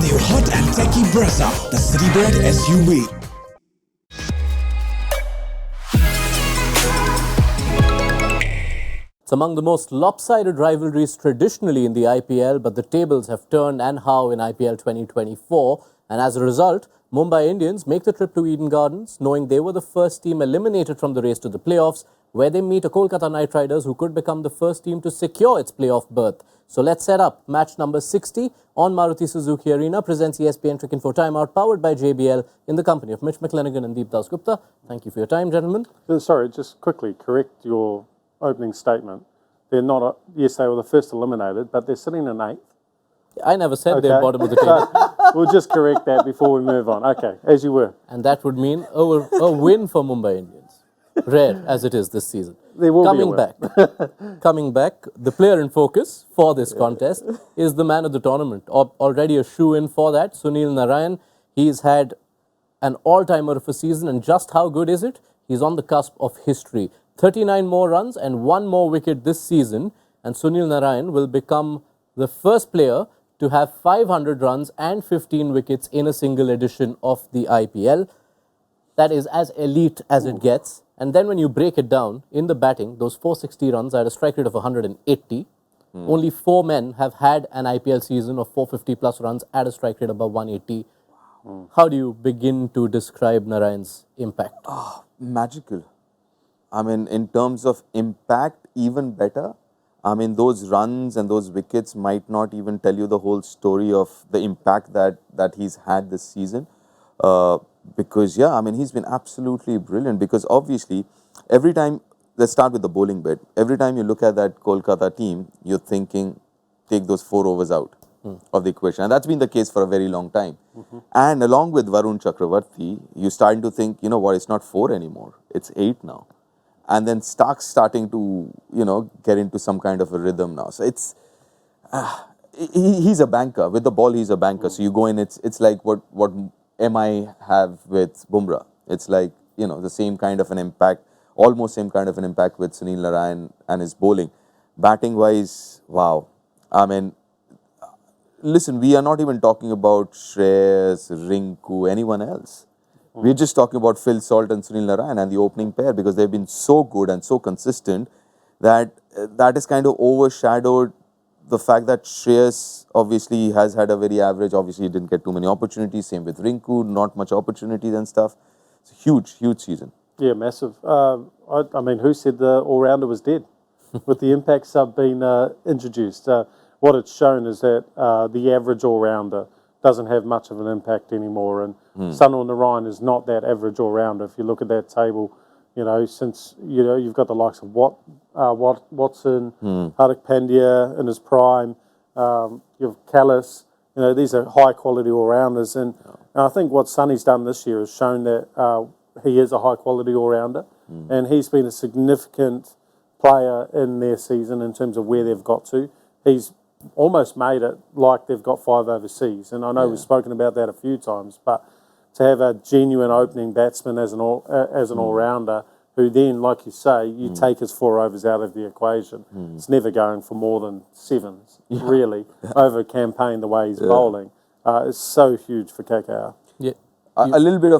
new hot and techy Brezza, the City Bred SUV. It's among the most lopsided rivalries traditionally in the IPL, but the tables have turned and how in IPL 2024. And as a result, Mumbai Indians make the trip to Eden Gardens, knowing they were the first team eliminated from the race to the playoffs, where they meet a Kolkata Knight Riders who could become the first team to secure its playoff berth. So let's set up match number 60 on Maruti Suzuki Arena, presents ESPN Cricinfo Timeout, powered by JBL, in the company of Mitch McClenaghan and Deep Dasgupta. Thank you for your time, gentlemen. Sorry, just quickly correct your opening statement. They're not, yes, they were the first eliminated, but they're sitting in 8th. I never said they're bottom of the table. We'll just correct that before we move on. Okay, as you were. And that would mean a win for Mumbai Indians. Rare as it is this season. There will be a win. Coming back, the player in focus for this contest is the man of the tournament. Already a shoe-in for that, Sunil Narine. He's had an all-timer of a season, and just how good is it? He's on the cusp of history. 39 more runs and 1 more wicket this season, and Sunil Narine will become the first player to have 500 runs and 15 wickets in a single edition of the IPL. That is as elite as it gets. And then when you break it down, in the batting, those 460 runs at a strike rate of 180, only 4 men have had an IPL season of 450 plus runs at a strike rate above 180. How do you begin to describe Narine's impact? Magical. I mean, in terms of impact, even better. I mean, those runs and those wickets might not even tell you the whole story of the impact that he's had this season. Because, yeah, I mean, he's been absolutely brilliant. Because obviously, every time, let's start with the bowling bit. Every time you look at that Kolkata team, you're thinking, take those 4 overs out of the equation. And that's been the case for a very long time. And along with Varun Chakravarti, you're starting to think, you know what, it's not 4 anymore. It's 8 now. And then Stark's starting to, get into some kind of a rhythm now. So it's, he's a banker. With the ball, he's a banker. So you go in, it's like what MI have with Bumrah. It's like, the same kind of an impact, almost same kind of an impact with Sunil Narine and his bowling. Batting-wise, wow. I mean, listen, we are not even talking about Shreyas, Rinku, anyone else. We're just talking about Phil Salt and Sunil Narine and the opening pair, because they've been so good and so consistent that has kind of overshadowed the fact that Shreyas obviously has had a very average, obviously he didn't get too many opportunities, same with Rinku, not much opportunities and stuff. It's a huge, huge season. Yeah, massive. I mean, who said the all-rounder was dead? With the impact sub being introduced, what it's shown is that the average all-rounder doesn't have much of an impact anymore, and Sunil Narine is not that average all-rounder. If you look at that table, since you've got the likes of Watson, Hardik Pandya in his prime, you've Callis. These are high-quality all-rounders, and I think what Sunny's done this year has shown that he is a high-quality all-rounder, and he's been a significant player in their season in terms of where they've got to. He's almost made it like they've got 5 overseas, and I know we've spoken about that a few times, but to have a genuine opening batsman as an all-rounder, who then, like you say, you take his 4 overs out of the equation. It's never going for more than 7s, really, over a campaign the way he's bowling. It's so huge for KKR. Yeah. A little bit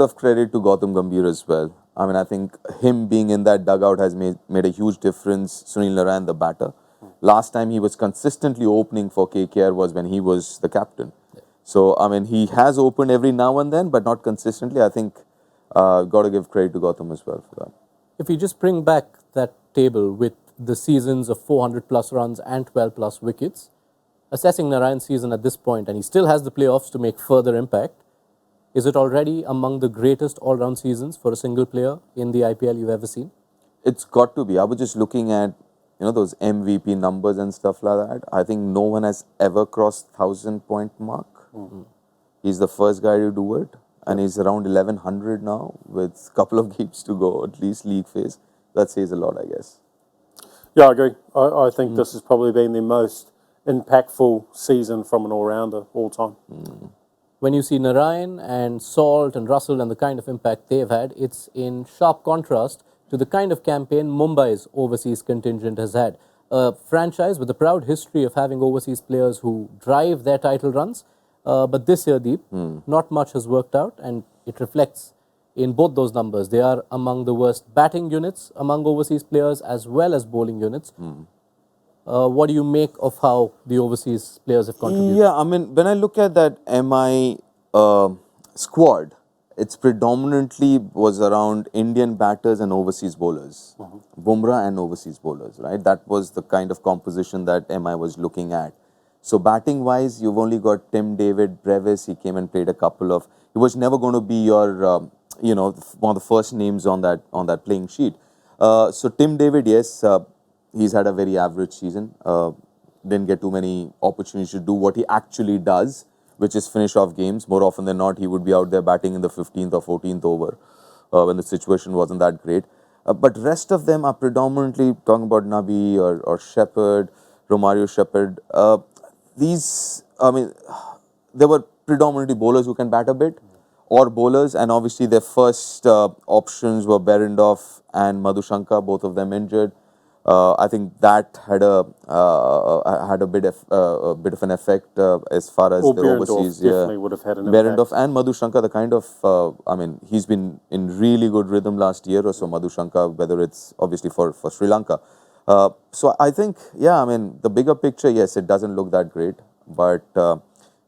of credit to Gautam Gambhir as well. I mean, I think him being in that dugout has made a huge difference. Sunil Narine, the batter. Last time he was consistently opening for KKR was when he was the captain. So, I mean, he has opened every now and then, but not consistently. I think got to give credit to Gautam as well for that. If you just bring back that table with the seasons of 400 plus runs and 12 plus wickets, assessing Narine's season at this point, and he still has the playoffs to make further impact, is it already among the greatest all-round seasons for a single player in the IPL you've ever seen? It's got to be. I was just looking at those MVP numbers and stuff like that. I think no one has ever crossed 1,000-point mark. He's the first guy to do it, and he's around 1,100 now with a couple of games to go, at least league phase. That says a lot, I guess. Yeah, I agree. I think this has probably been the most impactful season from an all-rounder all time. When you see Narine and Salt and Russell and the kind of impact they've had, it's in sharp contrast to the kind of campaign Mumbai's overseas contingent has had. A franchise with a proud history of having overseas players who drive their title runs, But this year, Deep, not much has worked out, and it reflects in both those numbers. They are among the worst batting units among overseas players as well as bowling units. What do you make of how the overseas players have contributed? Yeah, I mean, when I look at that MI squad, it's predominantly was around Indian batters and overseas bowlers, Bumrah and overseas bowlers, right? That was the kind of composition that MI was looking at. So batting wise, you've only got Tim David, Brevis. He came and played a couple of. He was never going to be your, one of the first names on that playing sheet. So Tim David, yes, he's had a very average season. Didn't get too many opportunities to do what he actually does, which is finish off games. More often than not, he would be out there batting in the 15th or 14th over when the situation wasn't that great. But rest of them are predominantly talking about Nabi or Shepherd, Romario Shepherd. There were predominantly bowlers who can bat a bit, or bowlers, and obviously their first options were Behrendorff and Madhushanka, both of them injured. I think that had a bit of an effect as far as the overseas. Definitely would have had an Behrendorff impact. and Madhushanka, the kind of, he's been in really good rhythm last year or so, Madhushanka, whether it's obviously for Sri Lanka. So I think, the bigger picture, yes, it doesn't look that great, but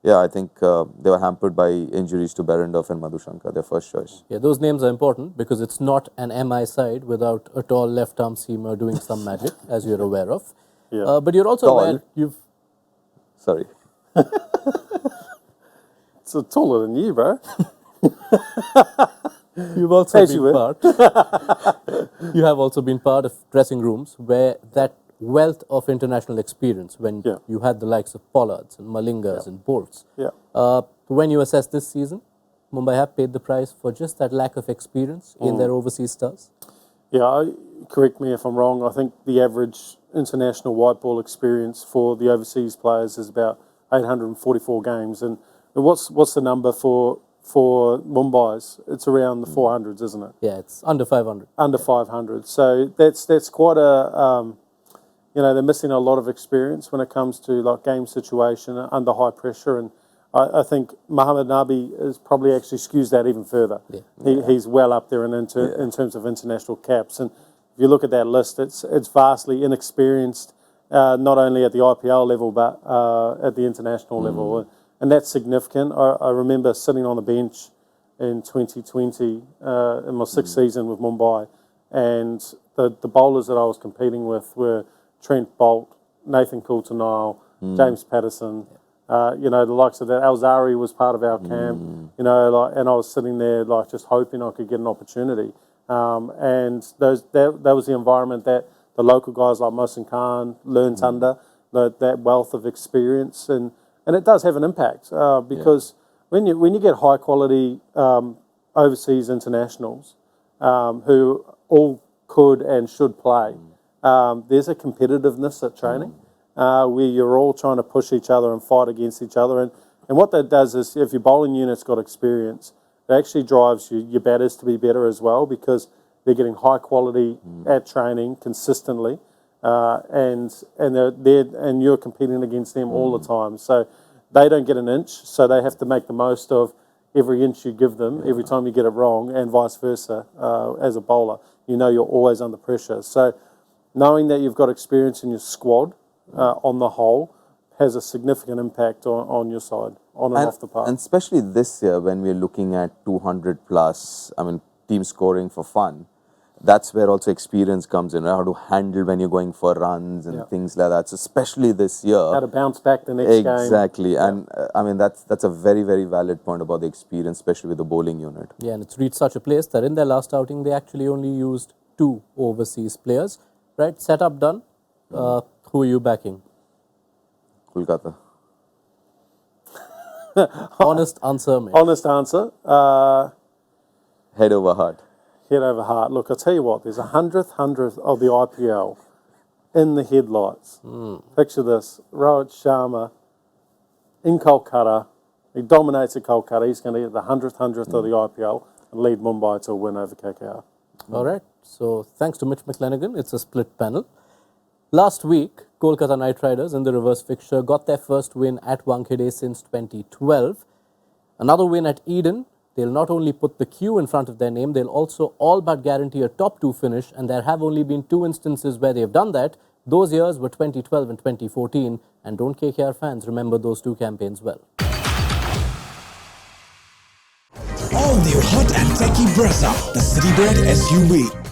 I think they were hampered by injuries to Behrendorff and Madhushanka, their first choice. Yeah, those names are important because it's not an MI side without a tall left-arm seamer doing some magic, as you're aware of. Yeah. But you're also aware Sorry. It's taller than you, bro. you've also As been you were. part. You have also been part of dressing rooms where that wealth of international experience, when you had the likes of Pollards and Malingas and Bolts. Yeah. When you assess this season, Mumbai have paid the price for just that lack of experience in their overseas stars? Yeah, correct me if I'm wrong. I think the average international white ball experience for the overseas players is about 844 games. And what's the number for Mumbai's? It's around the 400s, isn't it? Yeah, it's under 500. Under 500. So that's quite a... they're missing a lot of experience when it comes to like game situation under high pressure, and I think Mohammad Nabi is probably actually skews that even further. Yeah. He's well up there in terms of international caps, and if you look at that list, it's vastly inexperienced, not only at the IPL level but at the international level, and that's significant. I remember sitting on the bench in 2020 in my sixth season with Mumbai, and the bowlers that I was competing with were Trent Bolt, Nathan Coulter-Nile, James Patterson, the likes of that. Alzari was part of our camp, and I was sitting there just hoping I could get an opportunity. And that was the environment that the local guys like Mohsin Khan learnt under, that wealth of experience, and it does have an impact because when you get high quality overseas internationals who all could and should play. There's a competitiveness at training where you're all trying to push each other and fight against each other. And what that does is if your bowling unit's got experience, it actually drives your batters to be better as well because they're getting high quality at training consistently. And you're competing against them all the time. So they don't get an inch, so they have to make the most of every inch you give them every time you get it wrong, and vice versa as a bowler. You're always under pressure. So knowing that you've got experience in your squad on the whole has a significant impact on your side, on and off the park. And especially this year when we're looking at 200 plus, team scoring for fun, that's where also experience comes in, right? How to handle when you're going for runs and things like that. So especially this year. How to bounce back the next game. Exactly. And that's a very, very valid point about the experience, especially with the bowling unit. Yeah, and it's reached such a place that in their last outing, they actually only used 2 overseas players. Right, setup done. Who are you backing? Kolkata. Honest answer, mate. Honest answer. Head over heart. Head over heart. Look, I'll tell you what, there's a 100th of the IPL in the headlights. Picture this. Rohit Sharma in Kolkata. He dominates at Kolkata. He's going to get the 100th of the IPL and lead Mumbai to a win over KKR. All right. So thanks to Mitch McClenaghan. It's a split panel. Last week, Kolkata Knight Riders in the reverse fixture got their first win at Wankhede since 2012. Another win at Eden. They'll not only put the Q in front of their name, they'll also all but guarantee a top 2 finish, and there have only been 2 instances where they've done that. Those years were 2012 and 2014, and don't KKR fans remember those 2 campaigns well. All new hot and techy Brezza, the Citybird SUV.